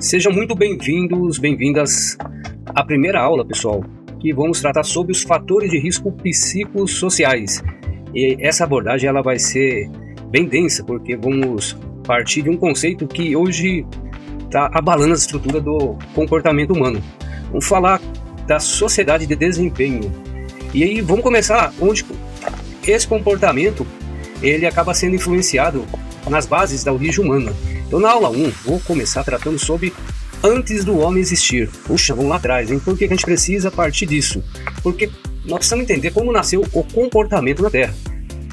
Sejam muito bem-vindos, bem-vindas à primeira aula, pessoal, que vamos tratar sobre os fatores de risco psicossociais. E essa abordagem ela vai ser bem densa, porque vamos partir de um conceito que hoje está abalando a estrutura do comportamento humano. Vamos falar da sociedade de desempenho. E aí vamos começar onde esse comportamento ele acaba sendo influenciado nas bases da origem humana. Então na aula 1 vou começar tratando sobre antes do homem existir. Puxa, vamos lá atrás, hein? Por que a gente precisa partir disso? Porque nós precisamos entender como nasceu o comportamento na Terra.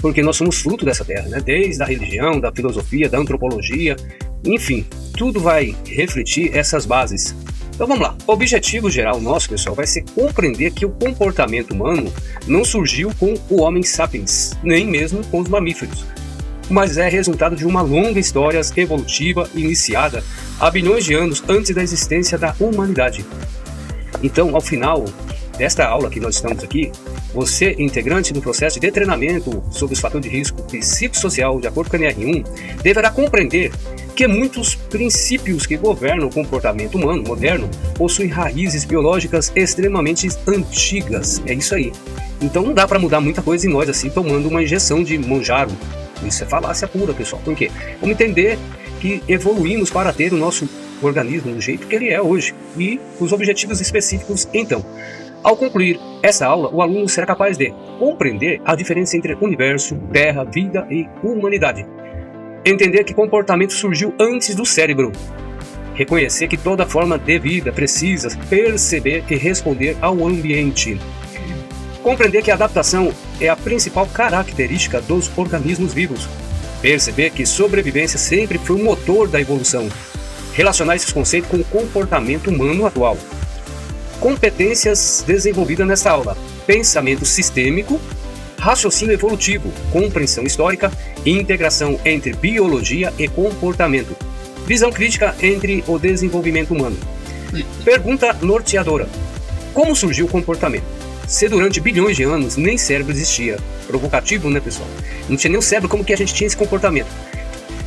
Porque nós somos fruto dessa Terra, né? Desde a religião, da filosofia, da antropologia, enfim, tudo vai refletir essas bases. Então vamos lá, o objetivo geral nosso, pessoal, vai ser compreender que o comportamento humano não surgiu com o Homo sapiens, nem mesmo com os mamíferos, mas é resultado de uma longa história evolutiva iniciada há bilhões de anos antes da existência da humanidade. Então, ao final desta aula que nós estamos aqui, você, integrante do processo de treinamento sobre os fatores de risco psicossocial de acordo com a NR1, deverá compreender que muitos princípios que governam o comportamento humano moderno possuem raízes biológicas extremamente antigas. É isso aí. Então não dá para mudar muita coisa em nós assim tomando uma injeção de Monjaro. Isso é falácia pura, pessoal. Por quê? Vamos entender que evoluímos para ter o nosso organismo do jeito que ele é hoje e os objetivos específicos. Então, ao concluir essa aula, o aluno será capaz de compreender a diferença entre universo, terra, vida e humanidade. Entender que comportamento surgiu antes do cérebro. Reconhecer que toda forma de vida precisa perceber e responder ao ambiente. Compreender que a adaptação é a principal característica dos organismos vivos. Perceber que sobrevivência sempre foi o motor da evolução. Relacionar esses conceitos com o comportamento humano atual. Competências desenvolvidas nesta aula: pensamento sistêmico, raciocínio evolutivo, compreensão histórica e integração entre biologia e comportamento. Visão crítica entre o desenvolvimento humano. Pergunta norteadora: como surgiu o comportamento? Se durante bilhões de anos nem cérebro existia. Provocativo, né, pessoal? Não tinha nem o cérebro, como que a gente tinha esse comportamento?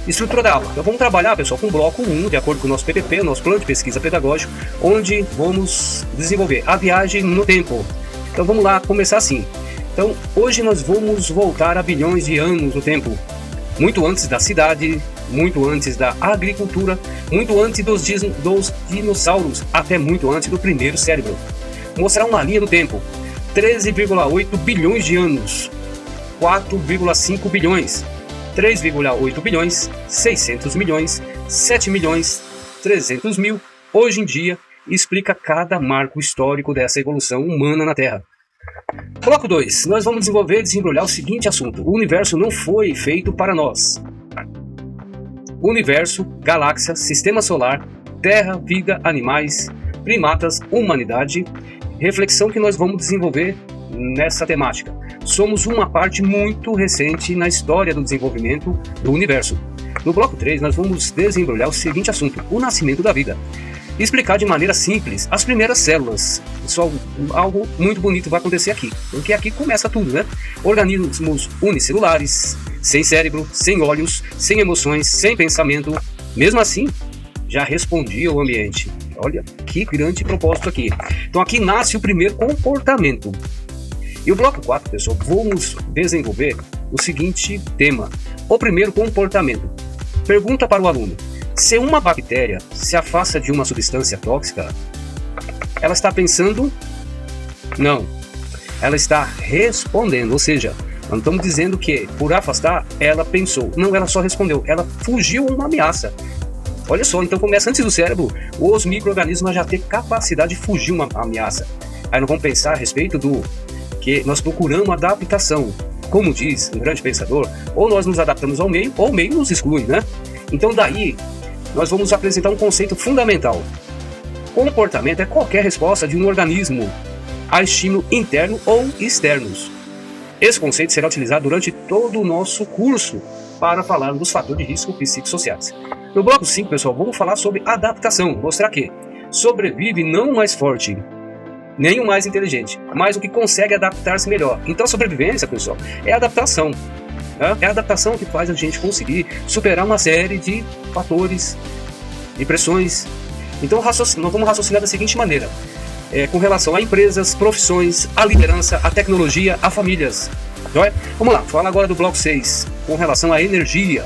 Estrutura da aula. Então vamos trabalhar, pessoal, com o bloco 1, de acordo com o nosso PPP, o nosso plano de pesquisa pedagógico, onde vamos desenvolver a viagem no tempo. Então vamos lá, começar assim. Então, hoje nós vamos voltar a bilhões de anos no tempo. Muito antes da cidade, muito antes da agricultura, muito antes dos dinossauros, até muito antes do primeiro cérebro. Mostrar uma linha do tempo. 13,8 bilhões de anos. 4,5 bilhões. 3,8 bilhões. 600 milhões. 7 milhões. 300 mil. Hoje em dia, explica cada marco histórico dessa evolução humana na Terra. Bloco 2. Nós vamos desenvolver e desembrulhar o seguinte assunto. O universo não foi feito para nós. Universo, galáxia, sistema solar, terra, vida, animais, primatas, humanidade. Reflexão que nós vamos desenvolver nessa temática. Somos uma parte muito recente na história do desenvolvimento do universo. No bloco 3 nós vamos desembrulhar o seguinte assunto. O nascimento da vida. Explicar de maneira simples as primeiras células. Só algo muito bonito vai acontecer aqui, porque aqui começa tudo, né? Organismos unicelulares, sem cérebro, sem olhos, sem emoções, sem pensamento. Mesmo assim, já respondia ao ambiente. Olha que grande propósito aqui. Então aqui nasce o primeiro comportamento. E o bloco 4, pessoal, vamos desenvolver o seguinte tema. O primeiro comportamento. Pergunta para o aluno. Se uma bactéria se afasta de uma substância tóxica, ela está pensando? Não. Ela está respondendo, ou seja, não estamos dizendo que por afastar, ela pensou. Não, ela só respondeu. Ela fugiu uma ameaça. Olha só, então começa antes do cérebro, os micro-organismos já têm capacidade de fugir uma ameaça. Aí nós vamos pensar a respeito do que nós procuramos adaptação. Como diz um grande pensador, ou nós nos adaptamos ao meio, ou o meio nos exclui, né? Então daí, nós vamos apresentar um conceito fundamental. Comportamento é qualquer resposta de um organismo a estímulo interno ou externos. Esse conceito será utilizado durante todo o nosso curso para falar dos fatores de risco psicossociais. No bloco 5, pessoal, vamos falar sobre adaptação, mostrar que sobrevive não o mais forte, nem o mais inteligente, mas o que consegue adaptar-se melhor. Então a sobrevivência, pessoal, é adaptação. É a adaptação que faz a gente conseguir superar uma série de fatores, de pressões, Então nós vamos raciocinar da seguinte maneira, com relação a empresas, profissões, a liderança, a tecnologia, a famílias. Vamos lá, falar agora do bloco 6, com relação à energia.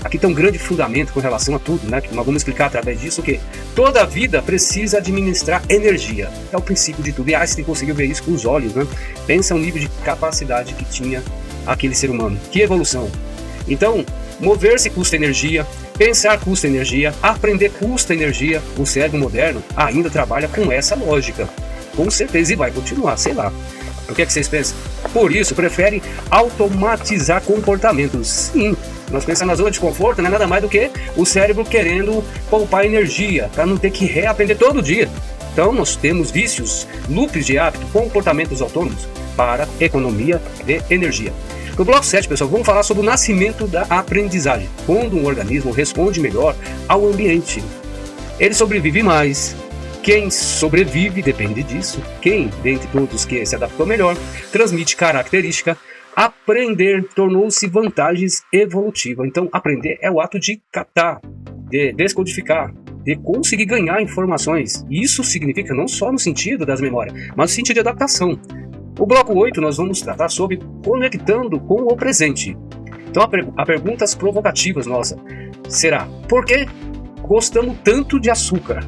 Aqui tem um grande fundamento com relação a tudo, né? Que nós vamos explicar através disso que toda a vida precisa administrar energia. É o princípio de tudo. E Einstein conseguiu ver isso com os olhos, né? Pensa o nível de capacidade que tinha aquele ser humano. Que evolução! Então, mover-se custa energia, pensar custa energia, aprender custa energia. O cérebro moderno ainda trabalha com essa lógica. Com certeza, e vai continuar, sei lá. O que é que vocês pensam? Por isso, prefere automatizar comportamentos. Sim, nós pensamos na zona de conforto, não é nada mais do que o cérebro querendo poupar energia, para não ter que reaprender todo dia. Então, nós temos vícios, loops de hábito, comportamentos autônomos para economia de energia. No bloco 7, pessoal, vamos falar sobre o nascimento da aprendizagem. Quando um organismo responde melhor ao ambiente, ele sobrevive mais. Quem sobrevive depende disso. Quem, dentre todos que se adaptou melhor, transmite característica. Aprender tornou-se vantagens evolutivas. Então, aprender é o ato de captar, de descodificar, de conseguir ganhar informações. Isso significa não só no sentido das memórias, mas no sentido de adaptação. O bloco 8 nós vamos tratar sobre conectando com o presente. Então, a perguntas provocativas nossa será: por que gostamos tanto de açúcar?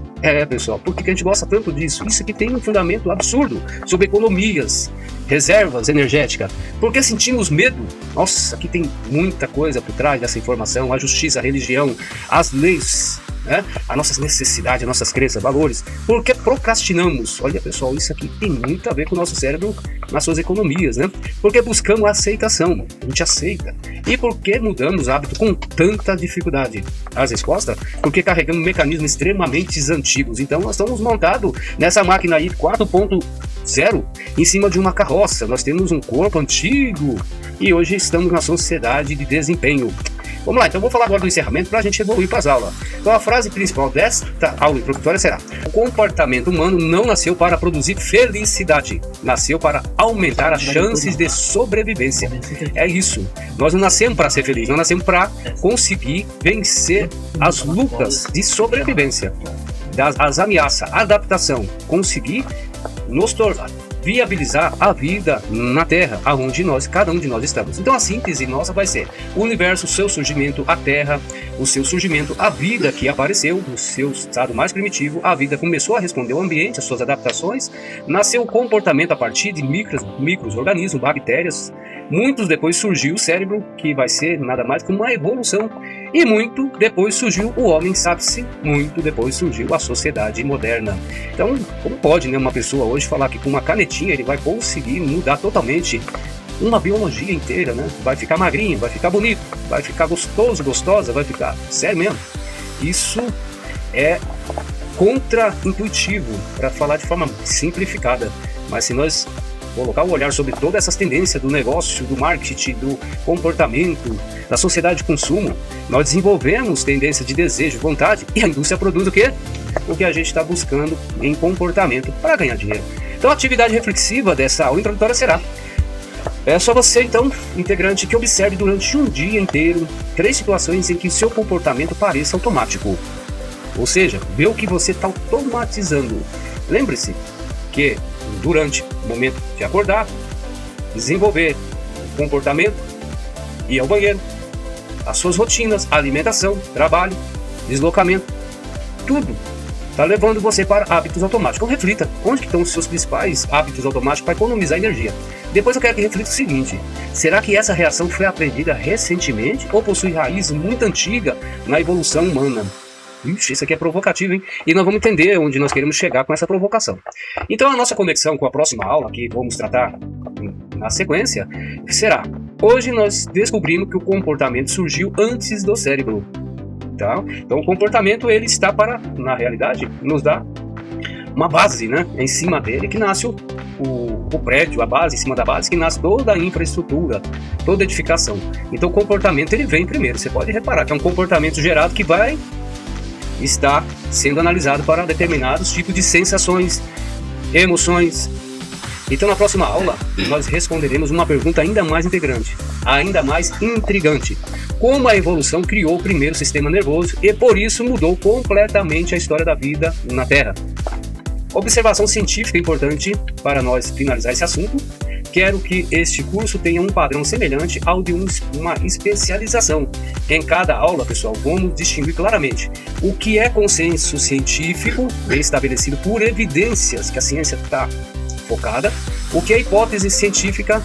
Pessoal, por que a gente gosta tanto disso? Isso aqui tem um fundamento absurdo sobre economias, reservas energéticas. Por que sentimos medo? Nossa, aqui tem muita coisa por trás dessa informação. A justiça, a religião, as leis, né? As nossas necessidades, as nossas crenças, valores. Por que procrastinamos? Olha, pessoal, isso aqui tem muito a ver com o nosso cérebro nas suas economias, né? Porque buscamos a aceitação, a gente aceita. E por que mudamos hábito com tanta dificuldade? As respostas? Porque carregamos mecanismos extremamente antigos. Então nós estamos montados nessa máquina aí 4.0 em cima de uma carroça. Nós temos um corpo antigo e hoje estamos na sociedade de desempenho. Vamos lá, então vou falar agora do encerramento para a gente evoluir para as aulas. Então a frase principal desta aula introdutória será: o comportamento humano não nasceu para produzir felicidade, nasceu para aumentar as chances de sobrevivência. É isso, nós não nascemos para ser felizes, nós nascemos para conseguir vencer as lutas de sobrevivência, as ameaças, a adaptação, conseguir nos tornar, viabilizar a vida na Terra, aonde cada um de nós estamos. Então a síntese nossa vai ser: o universo, o seu surgimento, a Terra, o seu surgimento, a vida que apareceu no seu estado mais primitivo, a vida começou a responder ao ambiente, às suas adaptações, nasceu o comportamento a partir de micro-organismos, bactérias. Muitos depois surgiu o cérebro, que vai ser nada mais que uma evolução. E muito depois surgiu o homem, sabe-se, muito depois surgiu a sociedade moderna. Então, como pode, né, uma pessoa hoje falar que com uma canetinha ele vai conseguir mudar totalmente uma biologia inteira, né? Vai ficar magrinho, vai ficar bonito, vai ficar gostoso, gostosa, vai ficar... Sério mesmo? Isso é contra-intuitivo, para falar de forma simplificada. Mas se nós colocar o olhar sobre todas essas tendências do negócio, do marketing, do comportamento, da sociedade de consumo, nós desenvolvemos tendências de desejo, vontade, e a indústria produz o quê? O que a gente está buscando em comportamento para ganhar dinheiro. Então a atividade reflexiva dessa aula introdutória será: é só você, então, integrante, que observe durante um dia inteiro 3 situações em que seu comportamento pareça automático. Ou seja, vê o que você está automatizando. Lembre-se que durante o momento de acordar, desenvolver o comportamento, ir ao banheiro, as suas rotinas, alimentação, trabalho, deslocamento, tudo está levando você para hábitos automáticos. Então reflita, onde que estão os seus principais hábitos automáticos para economizar energia? Depois eu quero que reflita o seguinte: será que essa reação foi aprendida recentemente ou possui raiz muito antiga na evolução humana? Ixi, isso aqui é provocativo, hein? E nós vamos entender onde nós queremos chegar com essa provocação. Então a nossa conexão com a próxima aula, que vamos tratar na sequência, será: hoje nós descobrimos que o comportamento surgiu antes do cérebro. Tá? Então o comportamento ele está para, na realidade, nos dar uma base, né? Em cima dele que nasce o prédio, a base, em cima da base que nasce toda a infraestrutura, toda a edificação. Então o comportamento ele vem primeiro. Você pode reparar que é um comportamento gerado que vai estar sendo analisado para determinados tipos de sensações, emoções. Então na próxima aula nós responderemos uma pergunta ainda mais integrante, ainda mais intrigante: como a evolução criou o primeiro sistema nervoso e por isso mudou completamente a história da vida na Terra. Observação científica importante para nós finalizar esse assunto. Quero que este curso tenha um padrão semelhante ao de uma especialização. Em cada aula, pessoal, vamos distinguir claramente o que é consenso científico, estabelecido por evidências, que a ciência está focada, o que é hipótese científica,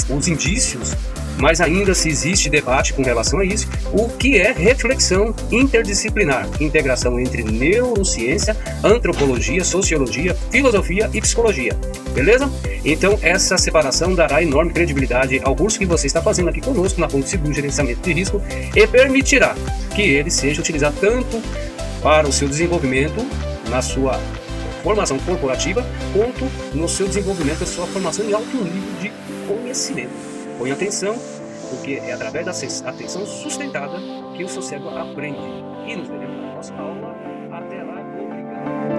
os indícios, mas ainda se existe debate com relação a isso, o que é reflexão interdisciplinar, integração entre neurociência, antropologia, sociologia, filosofia e psicologia, beleza? Então essa separação dará enorme credibilidade ao curso que você está fazendo aqui conosco na Fonte Seguro Gerenciamento de Risco e permitirá que ele seja utilizado tanto para o seu desenvolvimento na sua formação corporativa, quanto no seu desenvolvimento da sua formação em alto nível de conhecimento. Põe atenção, porque é através da atenção sustentada que o seu cérebro aprende. E nos veremos na próxima aula. Até lá, obrigado.